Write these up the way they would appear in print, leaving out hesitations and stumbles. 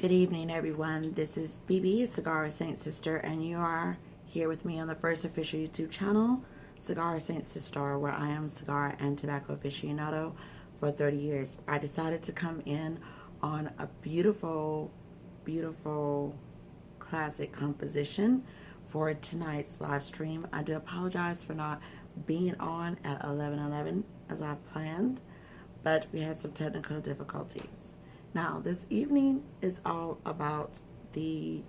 Good evening, everyone. This is Bebé, Cigar Saint Sister, and you are here with me on the first official YouTube channel, Cigar Saint Cistar, where I am cigar and tobacco aficionado for 30 years. I decided to come in on a beautiful, beautiful classic composition for tonight's live stream. I do apologize for not being on at 11:11 as I planned, but we had some technical difficulties. Now, this evening is all about the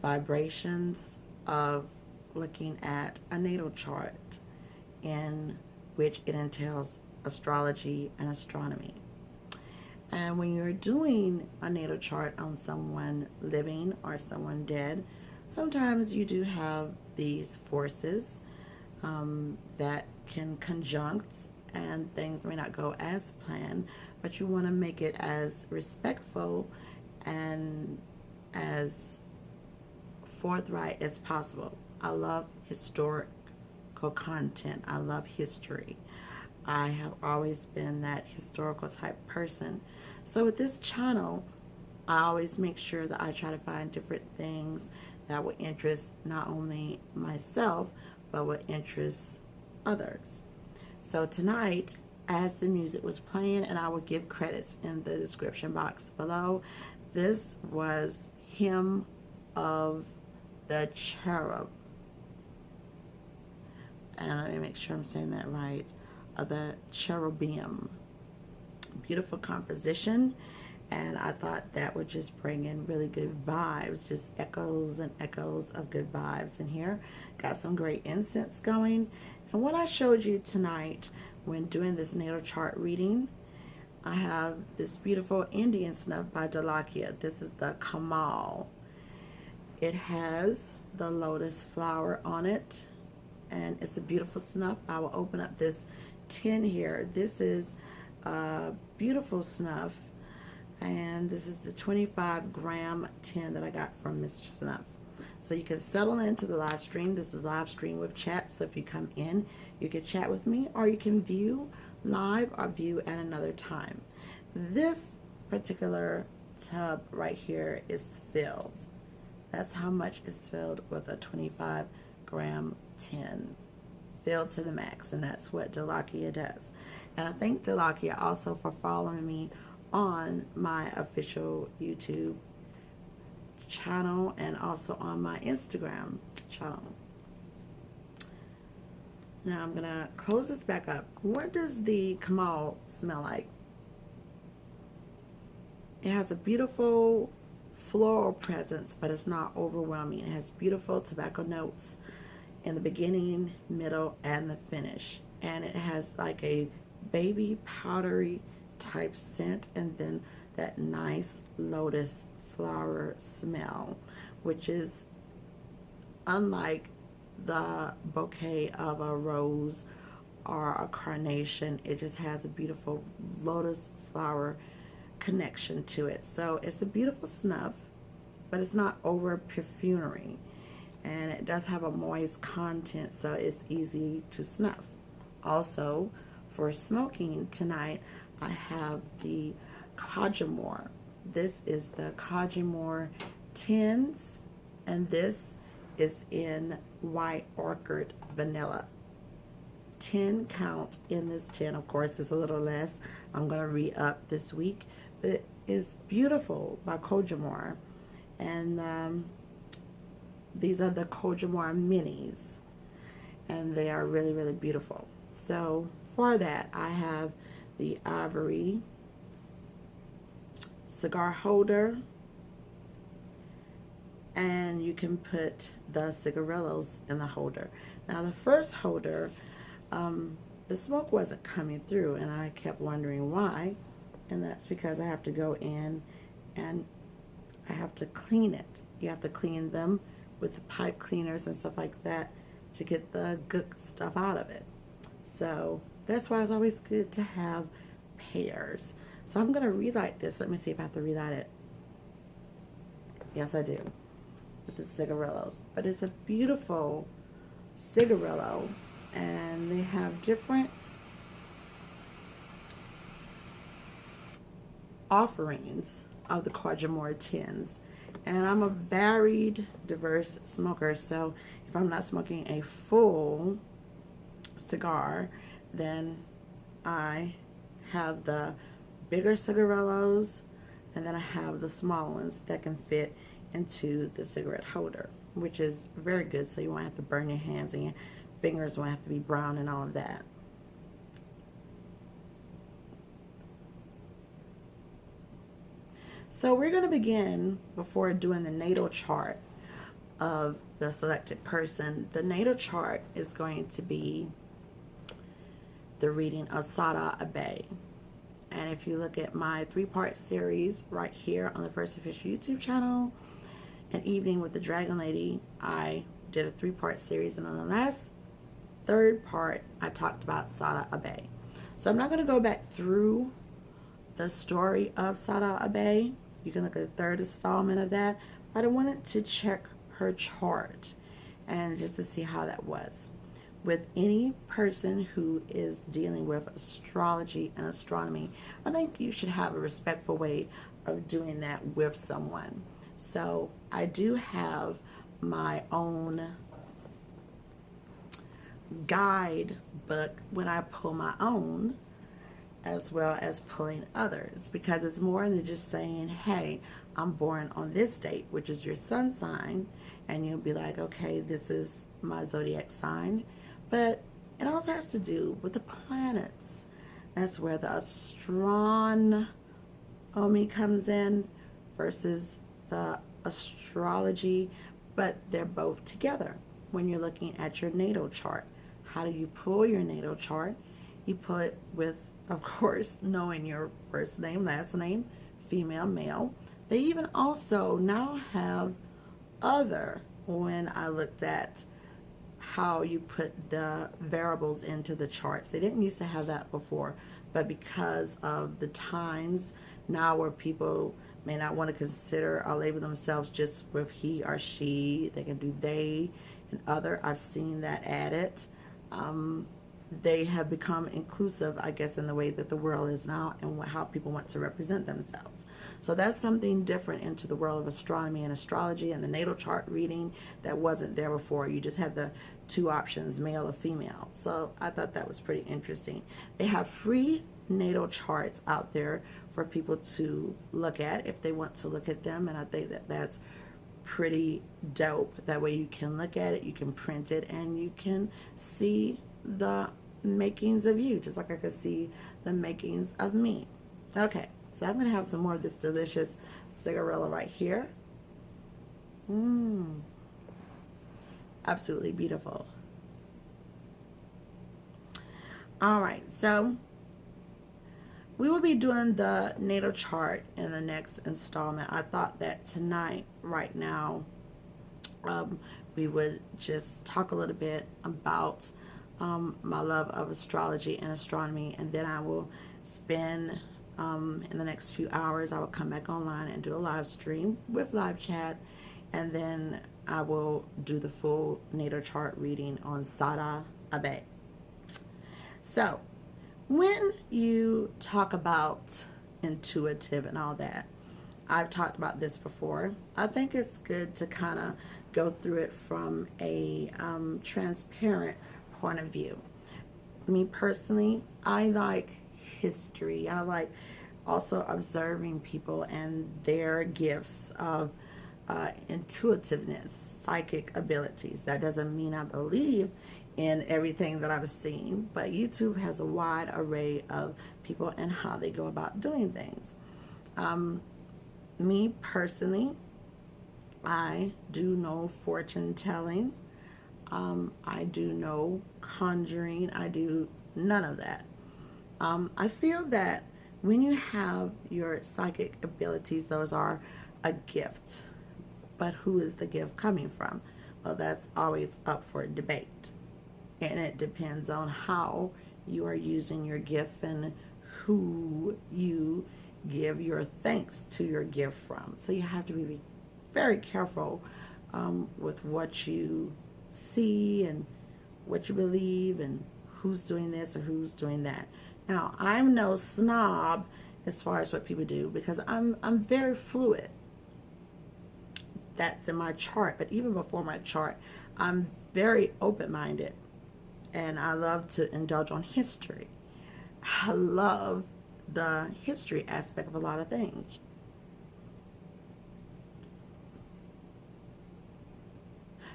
vibrations of looking at a natal chart, in which it entails astrology and astronomy. And when you're doing a natal chart on someone living or someone dead, sometimes you do have these forces that can conjunct, and things may not go as planned, but you want to make it as respectful and as forthright as possible. I love historical content. I love history. I have always been that historical type person. So with this channel, I always make sure that I try to find different things that will interest not only myself, but will interest others. So tonight, as the music was playing, and I will give credits in the description box below, this was Hymn of the Cherub. And let me make sure I'm saying that right. Of the Cherubim. Beautiful composition. And I thought that would just bring in really good vibes. Just echoes and echoes of good vibes in here. Got some great incense going. And what I showed you tonight when doing this natal chart reading, I have this beautiful Indian snuff by Dholakia. This is the KAMAL. It has the lotus flower on it, and it's a beautiful snuff. I will open up this tin here. This is a beautiful snuff, and this is the 25-gram tin that I got from Mr. Snuff. So you can settle into the live stream. This is live stream with chat. So if you come in, you can chat with me, or you can view live or view at another time. This particular tub right here is filled. That's how much is filled with a 25-gram tin. Filled to the max, and that's what Dholakia does. And I thank Dholakia also for following me on my official YouTube channel and also on my Instagram channel. Now I'm gonna close this back up. What does the KAMAL smell like? It has a beautiful floral presence, but it's not overwhelming. It has beautiful tobacco notes in the beginning, middle, and the finish. And it has like a baby powdery type scent, and then that nice lotus flower smell, which is unlike the bouquet of a rose or a carnation. It just has a beautiful lotus flower connection to it. So it's a beautiful snuff, but it's not over perfumery, and it does have a moist content, so it's easy to snuff. Also, for smoking tonight, I have the Cojimar. This is the Cojimar tins, and this is in white orchid vanilla. 10 count in this tin. Of course, it's a little less. I'm going to re-up this week. But it is beautiful by Cojimar. And these are the Cojimar Minis. And they are really, really beautiful. So for that, I have the ivory cigar holder, and you can put the cigarillos in the holder. Now the first holder, the smoke wasn't coming through, and I kept wondering why, and that's because I have to go in and I have to clean it. You have to clean them with the pipe cleaners and stuff like that to get the good stuff out of it. So that's why it's always good to have pairs. So I'm going to relight this. Let me see if I have to relight it. Yes, I do. With the cigarillos. But it's a beautiful cigarillo. And they have different offerings of the Cojimar tins. And I'm a varied, diverse smoker, so if I'm not smoking a full cigar, then I have the bigger cigarillos, and then I have the small ones that can fit into the cigarette holder, which is very good, so you won't have to burn your hands and your fingers won't have to be brown and all of that. So we're going to begin, before doing the natal chart of the selected person, the natal chart is going to be the reading of Tahdah Squadd. And if you look at my 3-part series right here on the First Official YouTube channel, An Evening with the Dragon Lady, I did a 3-part series, and on the last 3rd part, I talked about Tahdah Squadd. So I'm not going to go back through the story of Tahdah Squadd. You can look at the 3rd installment of that, but I wanted to check her chart and just to see how that was. With any person who is dealing with astrology and astronomy, I think you should have a respectful way of doing that with someone. So I do have my own guide book when I pull my own, as well as pulling others, because it's more than just saying, hey, I'm born on this date, which is your sun sign, and you'll be like, okay, this is my zodiac sign. But it also has to do with the planets. That's where the astronomy comes in versus the astrology, but they're both together when you're looking at your natal chart. How do you pull your natal chart? You pull it with, of course, knowing your first name, last name, female, male. They even also now have other, when I looked at how you put the variables into the charts. They didn't used to have that before, but because of the times now where people may not want to consider or label themselves just with he or she, they can do they and other. I've seen that added. They have become inclusive, I guess, in the way that the world is now and how people want to represent themselves. So that's something different into the world of astronomy and astrology and the natal chart reading that wasn't there before. You just had the 2 options, male or female. So I thought that was pretty interesting. They have free natal charts out there for people to look at if they want to look at them, and I think that that's pretty dope. That way you can look at it, you can print it, and you can see the makings of you, just like I could see the makings of me. Okay, so I'm going to have some more of this delicious cigarillo right here. Absolutely beautiful. Alright, so we will be doing the natal chart in the next installment. I thought that tonight, right now, we would just talk a little bit about my love of astrology and astronomy, and then I will spend in the next few hours, I will come back online and do a live stream with live chat, and then I will do the full natal chart reading on Tahdah Squadd. So when you talk about intuitive and all that, I've talked about this before. I think it's good to kind of go through it from a transparent point of view. Me personally, I like history. I like also observing people and their gifts of intuitiveness, psychic abilities. That doesn't mean I believe in everything that I've seen, but YouTube has a wide array of people and how they go about doing things. Me personally, I do know fortune telling. I do know conjuring. I do none of that. I feel that when you have your psychic abilities, those are a gift. But who is the gift coming from? Well, that's always up for debate. And it depends on how you are using your gift and who you give your thanks to your gift from. So you have to be very careful with what you see and what you believe and who's doing this or who's doing that. Now, I'm no snob as far as what people do, because I'm very fluid. That's in my chart, but even before my chart, I'm very open-minded, and I love to indulge on history. I love the history aspect of a lot of things.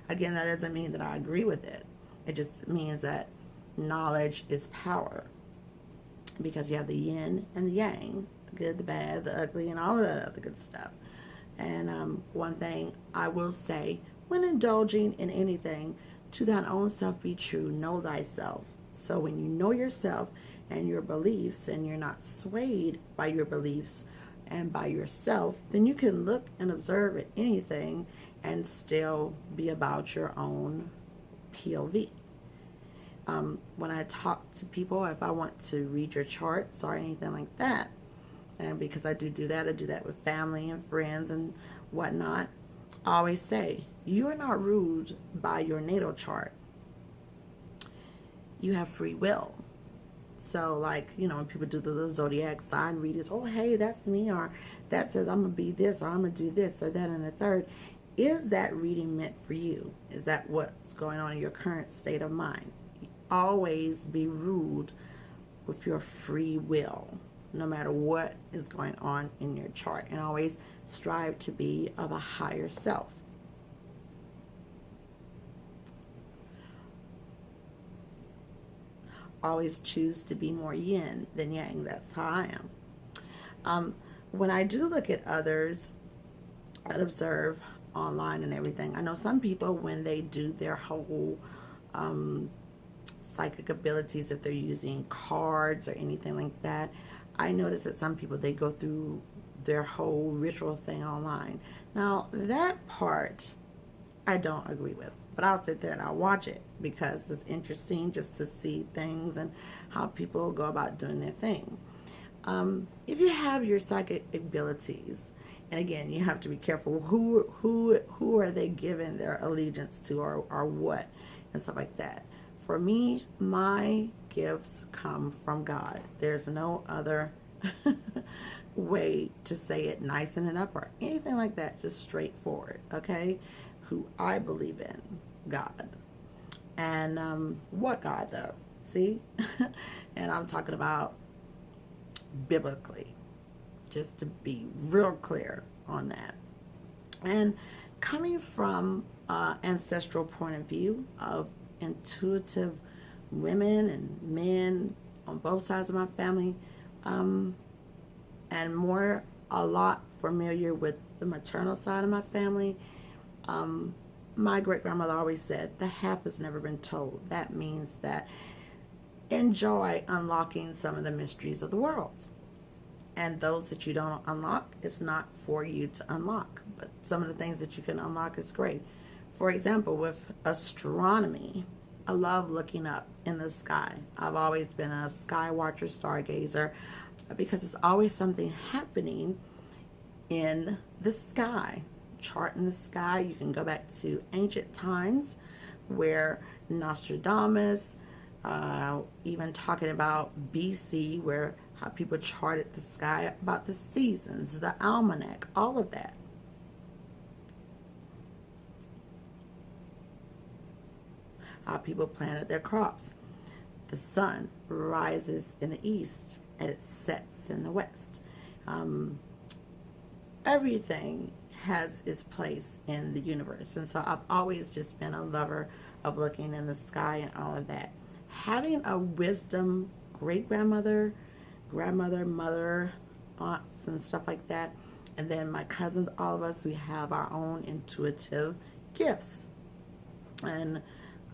Again, that doesn't mean that I agree with it. It just means that knowledge is power, because you have the yin and the yang, the good, the bad, the ugly, and all of that other good stuff. And one thing I will say, when indulging in anything, to thine own self be true, know thyself. So when you know yourself and your beliefs, and you're not swayed by your beliefs and by yourself, then you can look and observe at anything and still be about your own POV. When I talk to people, if I want to read your charts or anything like that, and because I do that, I do that with family and friends and whatnot, I always say, you are not ruled by your natal chart. You have free will. So, like, you know, when people do the zodiac sign readings, oh, hey, that's me, or that says I'm going to be this, or I'm going to do this, or that, and the third. Is that reading meant for you? Is that what's going on in your current state of mind? Always be ruled with your free will, no matter what is going on in your chart, and always strive to be of a higher self. Always choose to be more yin than yang. That's how I am. When I do look at others, I observe online and everything. I know some people, when they do their whole psychic abilities, if they're using cards or anything like that, I notice that some people, they go through their whole ritual thing online. Now, that part I don't agree with, but I'll sit there and I'll watch it because it's interesting just to see things and how people go about doing their thing. If you have your psychic abilities, and again, you have to be careful who are they giving their allegiance to, or what, and stuff like that. For me, my gifts come from God. There's no other way to say it, nicing it up or anything like that, just straightforward, okay? Who I believe in, God. And what God, though? See? And I'm talking about biblically, just to be real clear on that. And coming from an ancestral point of view of intuitive women and men on both sides of my family, and a lot familiar with the maternal side of my family, my great-grandmother always said, the half has never been told. That means that enjoy unlocking some of the mysteries of the world. And those that you don't unlock, it's not for you to unlock. But some of the things that you can unlock is great. For example, with astronomy, I love looking up in the sky. I've always been a Skywatcher stargazer because it's always something happening in the sky. Chart in the sky. You can go back to ancient times where Nostradamus, even talking about BC, where how people charted the sky, about the seasons, the almanac, all of that. How people planted their crops. The sun rises in the east and it sets in the west. Everything has its place in the universe. And so I've always just been a lover of looking in the sky and all of that. Having a wisdom great-grandmother, grandmother, mother, aunts, and stuff like that, and then my cousins, all of us, we have our own intuitive gifts. And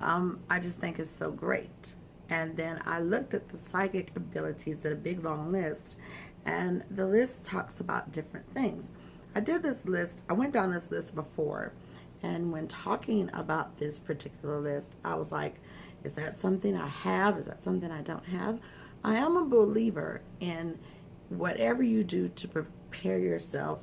I just think it's so great. And then I looked at the psychic abilities, at a big long list, and the list talks about different things. I did this list, I went down this list before, and when talking about this particular list, I was like, is that something I have? Is that something I don't have? I am a believer in whatever you do to prepare yourself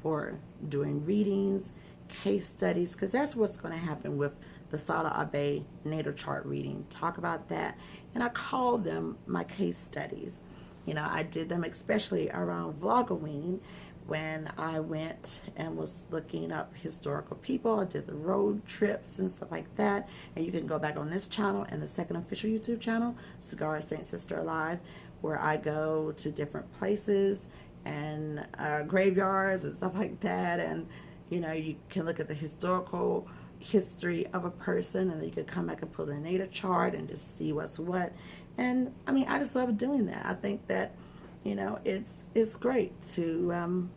for doing readings, case studies, because that's what's going to happen with the Sada Abe natal chart reading. Talk about that. And I call them my case studies. You know, I did them especially around Vlogoween when I went and was looking up historical people. I did the road trips and stuff like that. And you can go back on this channel and the second official YouTube channel, Cigar Saint Sister Alive, where I go to different places and graveyards and stuff like that. And, you know, you can look at the historical history of a person, and then you could come back and pull the natal chart and just see what's what. And I mean, I just love doing that. I think that, you know, it's great to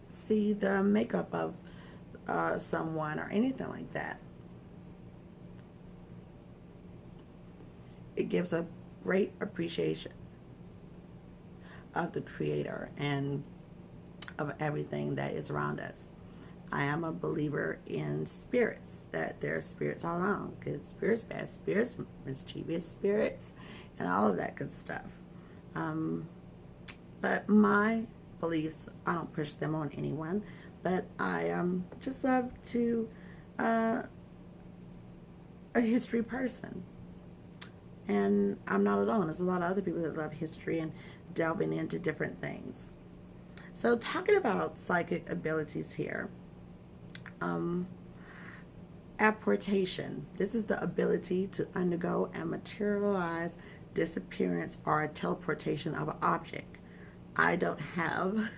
see the makeup of someone or anything like that. It gives a great appreciation of the Creator and of everything that is around us. I am a believer in spirits, that there are spirits all around. Good spirits, bad spirits, mischievous spirits, and all of that good stuff. But my beliefs, I don't push them on anyone, but I just love to, a history person. And I'm not alone. There's a lot of other people that love history and delving into different things. So talking about psychic abilities here, apportation. This is the ability to undergo and materialize disappearance or teleportation of an object. I don't have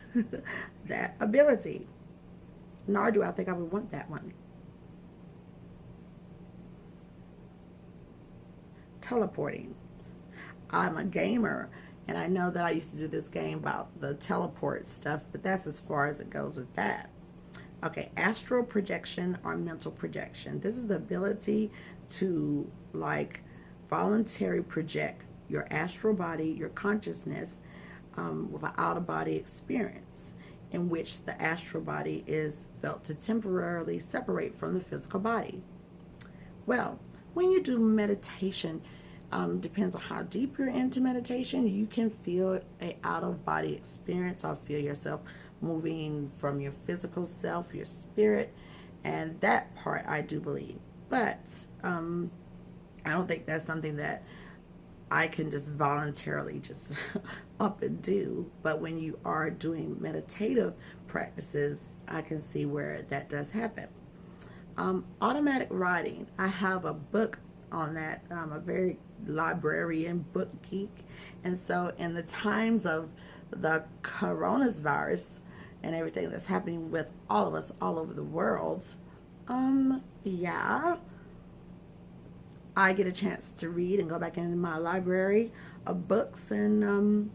that ability, nor do I think I would want that one. Teleporting. I'm a gamer, and I know that I used to do this game about the teleport stuff, but that's as far as it goes with that. Okay, astral projection or mental projection. This is the ability to, like, voluntarily project your astral body, your consciousness, with an out-of-body experience in which the astral body is felt to temporarily separate from the physical body. Well, when you do meditation, depends on how deep you're into meditation, you can feel an out-of-body experience or feel yourself moving from your physical self, your spirit, and that part I do believe. But I don't think that's something that I can just voluntarily just up and do. But when you are doing meditative practices, I can see where that does happen. Automatic writing. I have a book on that. I'm a very librarian, book geek. And so in the times of the coronavirus and everything that's happening with all of us all over the world, yeah, I get a chance to read and go back into my library of books. And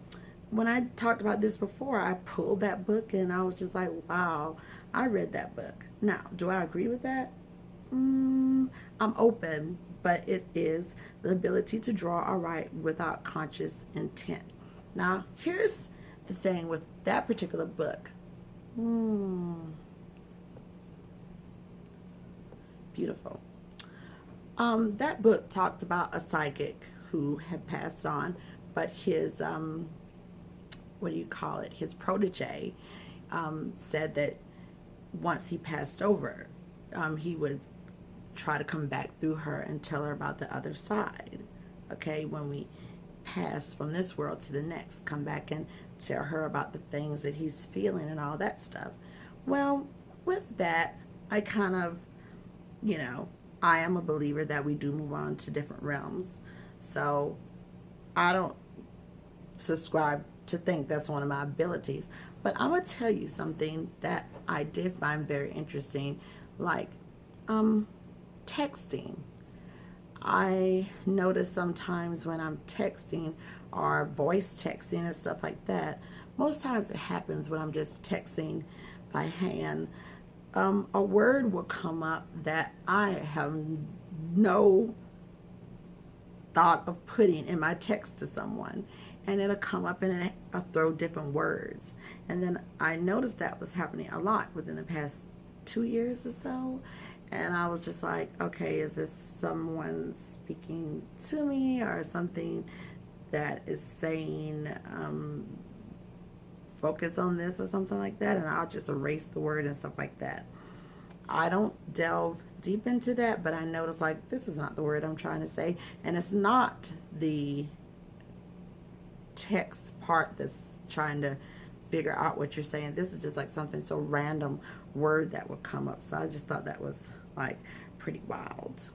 when I talked about this before, I pulled that book and I was just like, wow, I read that book. Now, do I agree with that? I'm open, but it is the ability to draw or write without conscious intent. Now, here's the thing with that particular book. Beautiful. That book talked about a psychic who had passed on, but his, what do you call it, his protege said that once he passed over, he would try to come back through her and tell her about the other side. Okay, when we pass from this world to the next, come back and tell her about the things that he's feeling and all that stuff. Well, with that, I kind of, you know, I am a believer that we do move on to different realms. So I don't subscribe to think that's one of my abilities. But I'm going to tell you something that I did find very interesting, like texting. I notice sometimes when I'm texting or voice texting and stuff like that, most times it happens when I'm just texting by hand. A word will come up that I have no thought of putting in my text to someone, and it'll come up and I'll throw different words. And then I noticed that was happening a lot within the past 2 years or so, and I was just like, okay, is this someone speaking to me or something that is saying focus on this or something like that, and I'll just erase the word and stuff like that. I don't delve deep into that, but I notice, like, this is not the word I'm trying to say, and it's not the text part that's trying to figure out what you're saying. This is just like something so random word that would come up. So I just thought that was like pretty wild.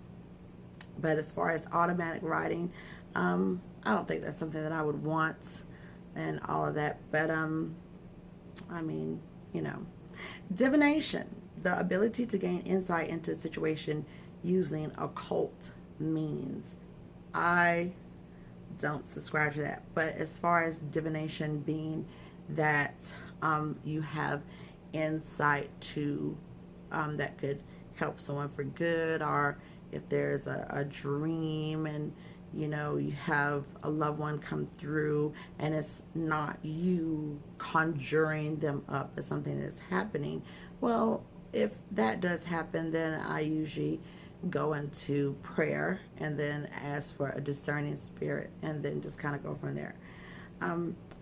But as far as automatic writing, I don't think that's something that I would want and all of that. But I mean, you know, divination, the ability to gain insight into a situation using occult means. I don't subscribe to that. But as far as divination being that you have insight to that could help someone for good, or if there's a dream and you know you have a loved one come through and it's not you conjuring them up as something that's happening. Well, if that does happen, then I usually go into prayer and then ask for a discerning spirit and then just kind of go from there.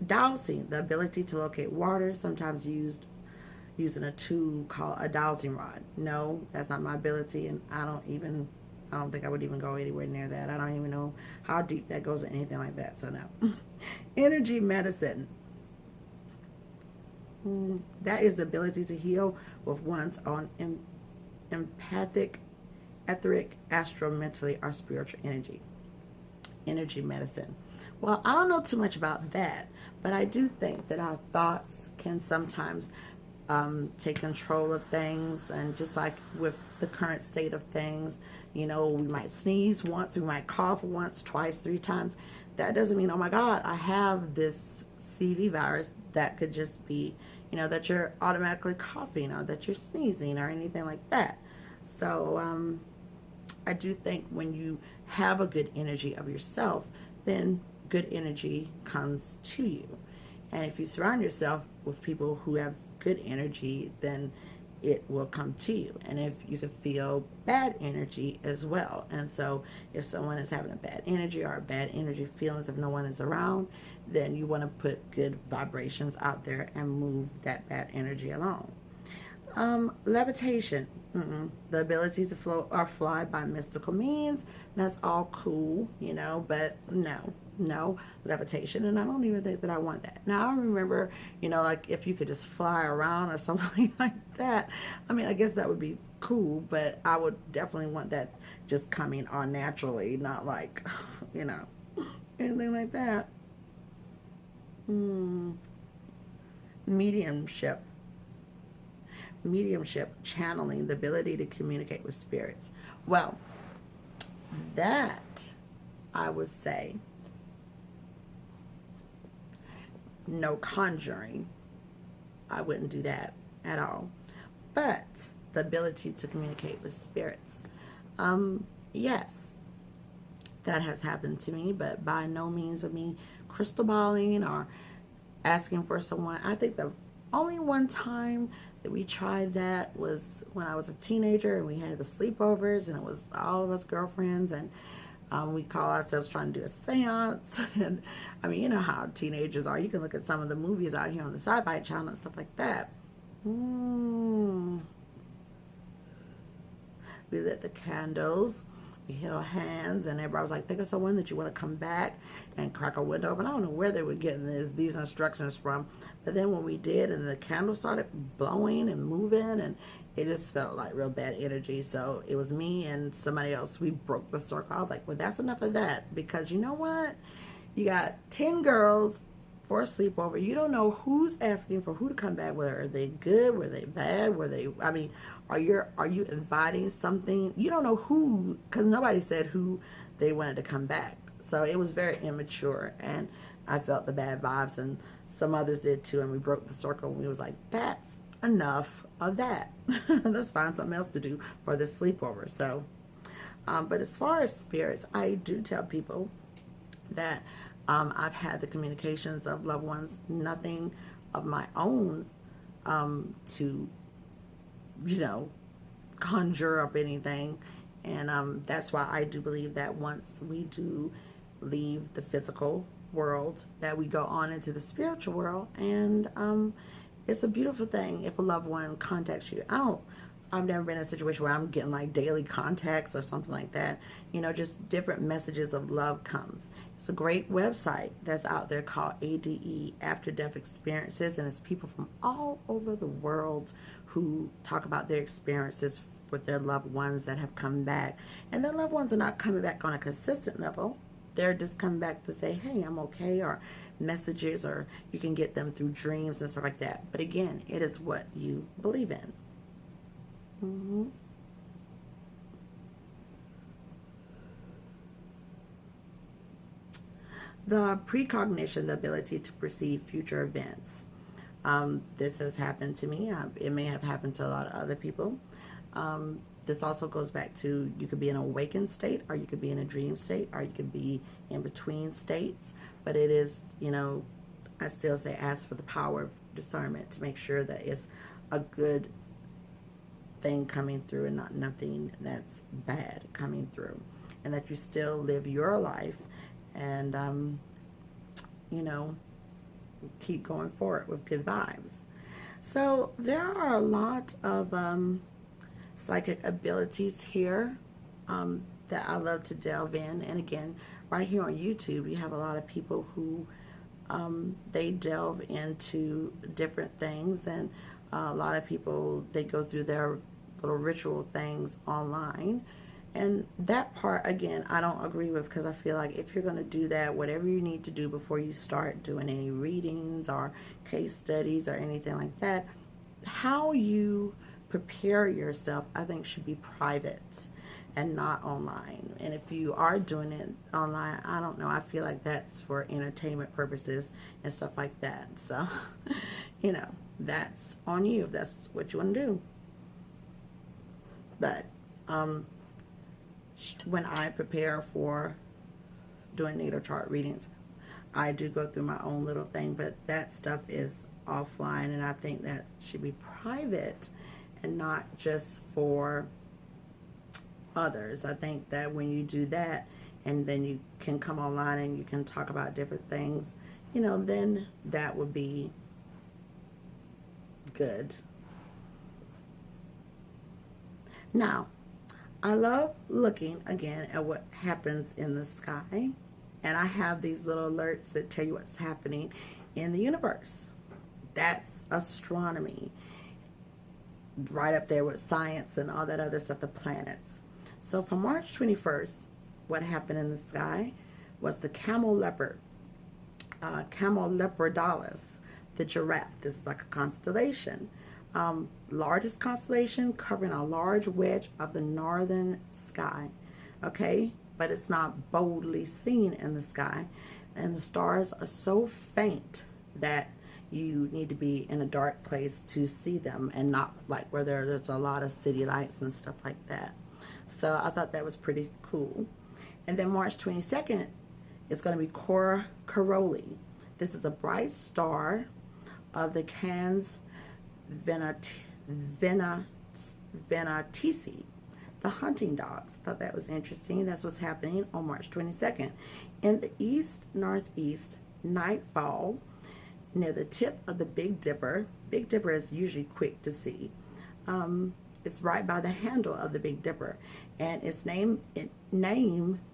Dowsing, the ability to locate water, sometimes used using a tool called a dowsing rod. No, that's not my ability, and I don't think I would even go anywhere near that. I don't even know how deep that goes or anything like that, so no. Energy medicine. That is the ability to heal with one's own empathic, etheric, astral, mentally, or spiritual energy. Energy medicine. Well, I don't know too much about that, but I do think that our thoughts can sometimes take control of things, and just like with the current state of things, you know, we might sneeze once, we might cough once, twice, 3 times. That doesn't mean, oh my God, I have this CV virus. That could just be, you know, that you're automatically coughing or that you're sneezing or anything like that. So I do think when you have a good energy of yourself, then good energy comes to you. And if you surround yourself with people who have good energy, then it will come to you. And if you can feel bad energy as well. And so if someone is having a bad energy or bad energy feelings if no one is around, then you want to put good vibrations out there and move that bad energy along. Levitation, the ability to float or fly by mystical means. That's all cool, you know, but no levitation, and I don't even think that I want that. Now I remember, you know, like if you could just fly around or something like that, I mean, I guess that would be cool, but I would definitely want that just coming on naturally, not like, you know, anything like that. Mediumship, channeling, the ability to communicate with spirits. Well, that I would say no conjuring. I wouldn't do that at all. But the ability to communicate with spirits, yes, that has happened to me, but by no means of me crystal balling or asking for someone. I think the only one time that we tried that was when I was a teenager, and we had the sleepovers, and it was all of us girlfriends, and we call ourselves trying to do a seance. And I mean, you know how teenagers are. You can look at some of the movies out here on the Sci-Fi Channel and stuff like that. We lit the candles, we held hands, and everybody was like, think of someone that you want to come back and crack a window open. I don't know where they were getting these instructions from, but then when we did, and the candle started blowing and moving, and it just felt like real bad energy. So it was me and somebody else. We broke the circle. I was like, well, that's enough of that, because you know what? You got 10 girls for a sleepover. You don't know who's asking for who to come back. Were they good? Were they bad? Were they, I mean, are you inviting something? You don't know who, because nobody said who they wanted to come back. So it was very immature, and I felt the bad vibes, and some others did too, and we broke the circle, and we was like, that's enough of that. Let's find something else to do for this sleepover. So but as far as spirits, I do tell people that I've had the communications of loved ones, nothing of my own to, you know, conjure up anything. And that's why I do believe that once we do leave the physical world, that we go on into the spiritual world. And it's a beautiful thing if a loved one contacts you. I don't I've never been in a situation where I'm getting like daily contacts or something like that. You know, just different messages of love comes. It's a great website that's out there called ADE, After Death Experiences, and it's people from all over the world who talk about their experiences with their loved ones that have come back. And their loved ones are not coming back on a consistent level. They're just coming back to say, hey, I'm okay, or messages, or you can get them through dreams and stuff like that. But again, it is what you believe in. The precognition, the ability to perceive future events. This has happened to me. It may have happened to a lot of other people. This also goes back to, you could be in an awakened state, or you could be in a dream state, or you could be in between states. But it is, you know, I still say ask for the power of discernment to make sure that it's a good thing coming through and not nothing that's bad coming through, and that you still live your life and you know, keep going forward with good vibes. So there are a lot of psychic abilities here that I love to delve in. And again, right here on YouTube, you have a lot of people who they delve into different things, and a lot of people, they go through their little ritual things online. And that part, again, I don't agree with, because I feel like if you're going to do that, whatever you need to do before you start doing any readings or case studies or anything like that, how you prepare yourself, I think, should be private and not online. And if you are doing it online, I don't know, I feel like that's for entertainment purposes and stuff like that. So, you know, that's on you if that's what you want to do. But when I prepare for doing natal chart readings, I do go through my own little thing, but that stuff is offline, and I think that should be private and not just for others. I think that when you do that, and then you can come online and you can talk about different things, you know, then that would be good. Now, I love looking again at what happens in the sky, and I have these little alerts that tell you what's happening in the universe. That's astronomy, right up there with science and all that other stuff, the planets. So for March 21st, what happened in the sky was the camel leopard, Camel leopardalis, the giraffe. This is like a constellation. Largest constellation covering a large wedge of the northern sky. Okay, but it's not boldly seen in the sky, and the stars are so faint that you need to be in a dark place to see them, and not like where there's a lot of city lights and stuff like that. So I thought that was pretty cool. And then March 22nd is going to be Cora Caroli. This is a bright star of the Cans Venatici, the hunting dogs. I thought that was interesting. That's what's happening on March 22nd. In the east-northeast nightfall, near the tip of the Big Dipper. Big Dipper is usually quick to see. It's right by the handle of the Big Dipper, and its name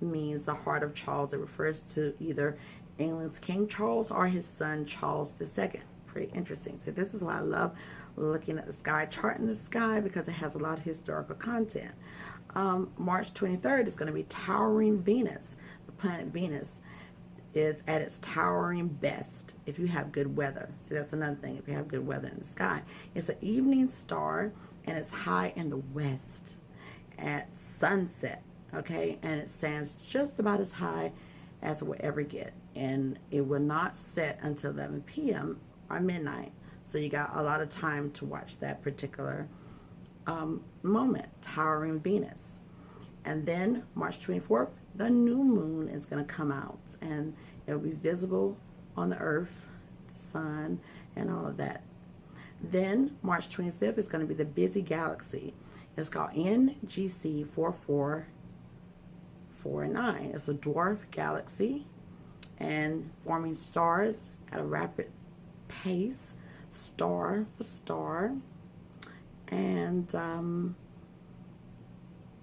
means the heart of Charles. It refers to either England's King Charles or his son Charles II. Pretty interesting. So this is why I love looking at the sky, charting the sky, because it has a lot of historical content. March 23rd is going to be towering Venus. The planet Venus is at its towering best if you have good weather. See, that's another thing, if you have good weather in the sky. It's an evening star, and it's high in the west at sunset, okay? And it stands just about as high as it will ever get. And it will not set until 11 p.m. or midnight. So you got a lot of time to watch that particular moment, towering Venus. And then March 24th, the new moon is going to come out, and it will be visible on the earth, the sun, and all of that. Then March 25th is going to be the busy galaxy. It's called NGC 4449. It's a dwarf galaxy and forming stars at a rapid pace, star for star. and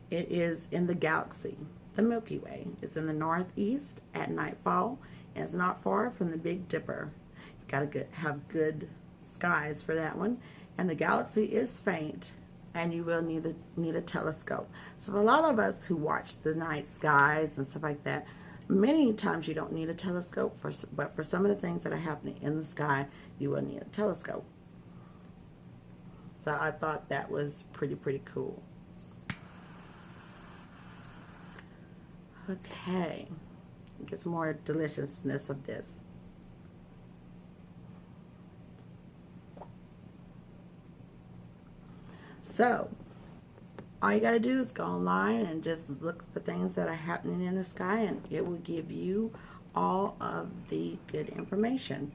it is in the galaxy, the Milky Way. It's in the northeast at nightfall, and it's not far from the Big Dipper. You gotta have good skies for that one. And the galaxy is faint, and you will need a telescope. So for a lot of us who watch the night skies and stuff like that, many times you don't need a telescope, but for some of the things that are happening in the sky, you will need a telescope. So I thought that was pretty cool. Okay, get some more deliciousness of this. So all you got to do is go online and just look for things that are happening in the sky, and it will give you all of the good information.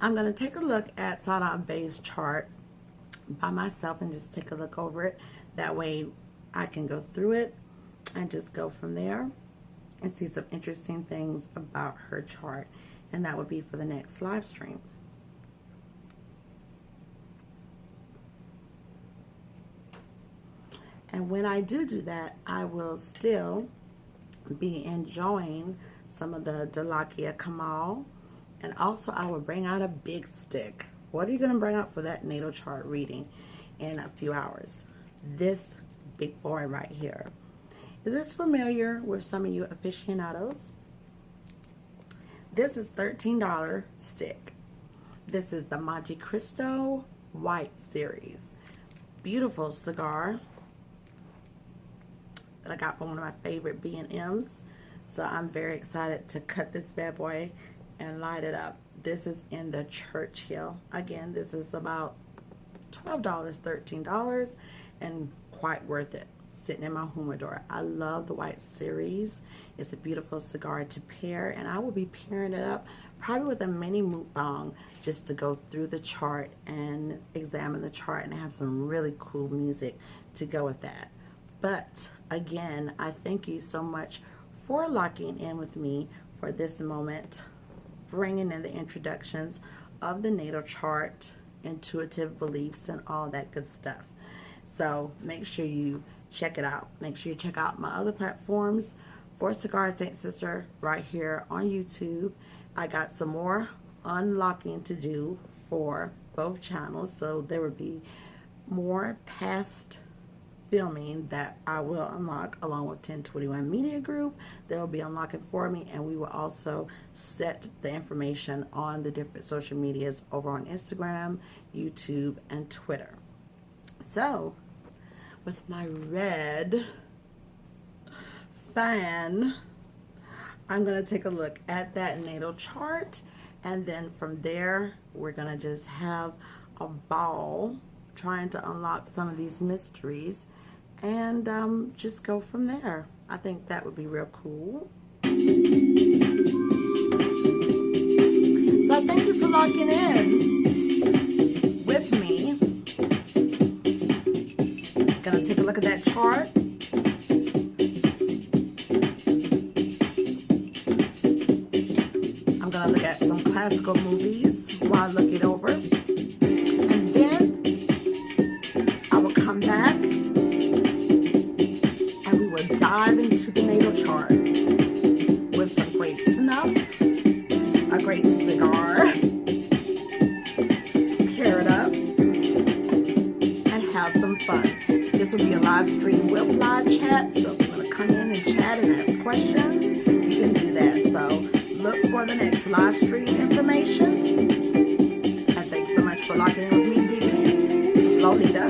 I'm going to take a look at Tahdah Bey's chart by myself and just take a look over it. That way I can go through it and just go from there and see some interesting things about her chart. And that would be for the next live stream. And when I do that, I will still be enjoying some of the Dholakia KAMAL. And also I will bring out a big stick. What are you going to bring out for that natal chart reading in a few hours? This big boy right here. Is this familiar with some of you aficionados? This is $13 stick. This is the Monte Cristo White Series. Beautiful cigar that I got from one of my favorite B&Ms. So I'm very excited to cut this bad boy and light it up. This is in the Churchill. Again, this is about $12, $13, and quite worth it. Sitting in my humidor. I love the White Series. It's a beautiful cigar to pair, and I will be pairing it up probably with a mini mukbang just to go through the chart and examine the chart and have some really cool music to go with that. But again, I thank you so much for locking in with me for this moment, bringing in the introductions of the natal chart, intuitive beliefs, and all that good stuff. So make sure you check it out. Make sure you check out my other platforms for Cigar Saint Sister right here on YouTube. I got some more unlocking to do for both channels, so there will be more past filming that I will unlock along with 1021 Media Group. They will be unlocking for me, and we will also set the information on the different social medias over on Instagram, YouTube, and Twitter. So with my red fan, I'm going to take a look at that natal chart, and then from there we're going to just have a ball trying to unlock some of these mysteries and just go from there. I think that would be real cool. So thank you for locking in with me. Gonna take a look at that chart. I'm gonna look at some classical movies while I look it over. And then I will come back and we will dive into the natal chart with some great snuff, a great cigar, pair it up, and have some fun. This will be a live stream with live chat, so if you want to come in and chat and ask questions, you can do that. So look for the next live stream information. And thanks so much for locking in with me, Bebé, Lolita,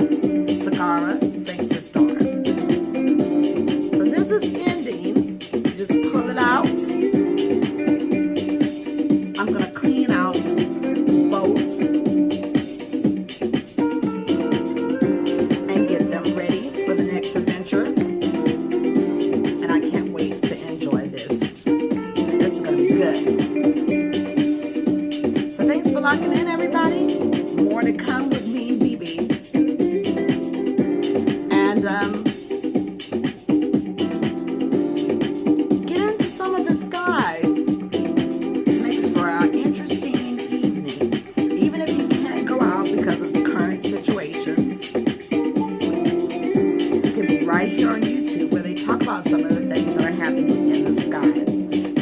Cigara, Cistar. So this is ending. Just pull it out. I'm going to clean out both and get them ready for the next adventure. And I can't wait to enjoy this. This is going to be good. So thanks for locking in, everybody. More to come with me and Bebé. And get into some of the sky. Make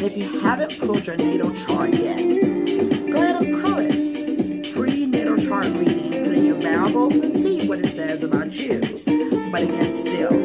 And if you haven't pulled your natal chart yet, go ahead and pull it. Free natal chart reading. Put in your variables and see what it says about you. But again, still,